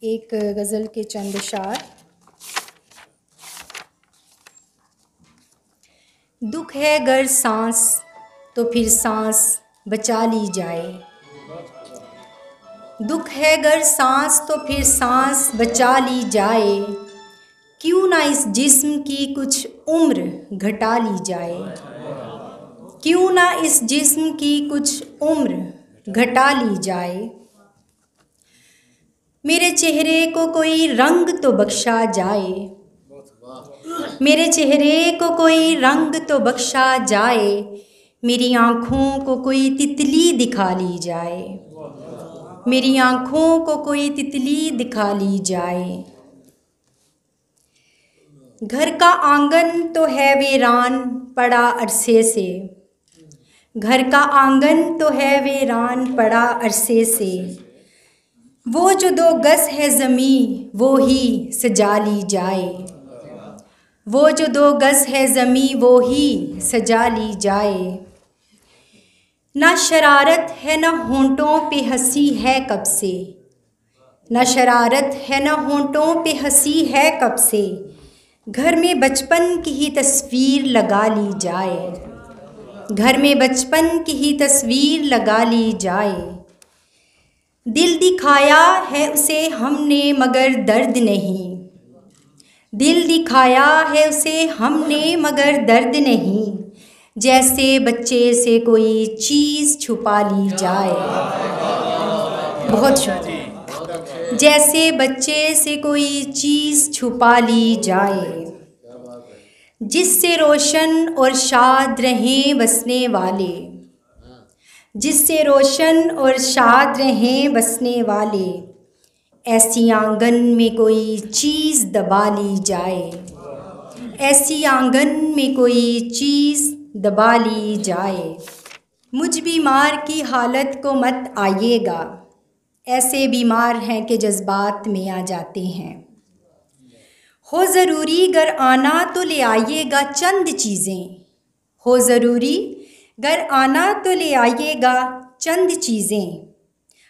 एक गज़ल के चंद अशार। दुख है गर सांस तो फिर सांस बचा ली जाए, दुख है गर सांस तो फिर सांस बचा ली जाए, क्यों ना इस जिस्म की कुछ उम्र घटा ली जाए, क्यों ना इस जिस्म की कुछ उम्र घटा ली जाए। मेरे चेहरे को कोई रंग तो बख्शा जाए, मेरे चेहरे को कोई रंग तो बख्शा जाए, मेरी आँखों को कोई तितली दिखा ली जाए, मेरी आँखों को कोई तितली दिखा ली जाए। घर का आंगन तो है वीरान पड़ा अरसे से, घर का आंगन तो है वीरान पड़ा अरसे से, वो जो 2 गज है ज़मीं वो ही सजा ली जाए, वो जो 2 गज है ज़मीं वो ही सजा ली जाए। ना शरारत है ना होंठों पे हंसी है कब से, ना शरारत है ना होंठों पे हंसी है कब से, घर में बचपन की ही तस्वीर लगा ली जाए, घर में बचपन की ही तस्वीर लगा ली जाए। दिल दिखाया है उसे हमने मगर दर्द नहीं, दिल दिखाया है उसे हमने मगर दर्द नहीं, जैसे बच्चे से कोई चीज़ छुपा ली जाए। बहुत शुक्रिया। जैसे बच्चे से कोई चीज़ छुपा ली जाए, जिससे रोशन और शाद रहें बसने वाले, जिससे रोशन और शाद रहें बसने वाले, ऐसी आंगन में कोई चीज़ दबा ली जाए, ऐसी आंगन में कोई चीज़ दबा ली जाए। मुझ बीमार की हालत को मत आइएगा, ऐसे बीमार हैं कि जज्बात में आ जाते हैं, हो ज़रूरी गर आना तो ले आइएगा चंद चीज़ें, हो ज़रूरी गर आना तो ले आइएगा चंद चीज़ें,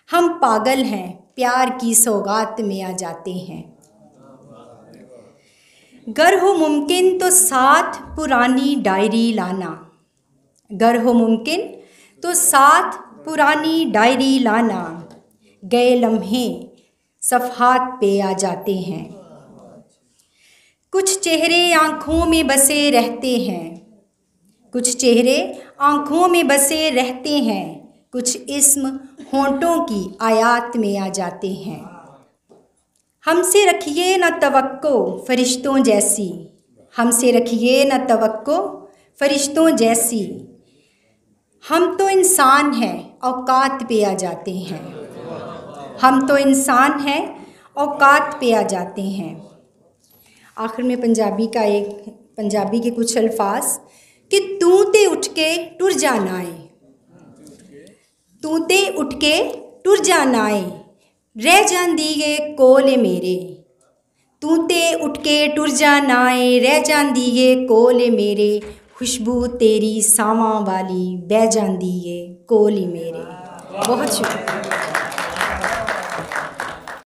हम पागल हैं प्यार की सौगात में आ जाते हैं। गर हो मुमकिन तो साथ पुरानी डायरी लाना, गर हो मुमकिन तो साथ पुरानी डायरी लाना, गए लम्हे सफ़हात पे आ जाते हैं। कुछ चेहरे आँखों में बसे रहते हैं, कुछ चेहरे आँखों में बसे रहते हैं, कुछ इस्म होंठों की आयात में आ जाते हैं। हमसे रखिए न तवक्को फरिश्तों जैसी, हमसे रखिए न तवक्को फरिश्तों जैसी, हम तो इंसान हैं औकात पे आ जाते हैं, हम तो इंसान हैं औकात पे आ जाते हैं। आखिर में पंजाबी के कुछ अल्फाज कि तू ते उठ के टुर जाना है, तू ते उठ के टुर जाना है, रह जांदी है कोल मेरे, तू ते उठ के टुर जाना है, रह जांदी है कोल मेरे, खुशबू तेरी सावां वाली बह जांदी है कोल मेरे। बहुत शुक्रिया।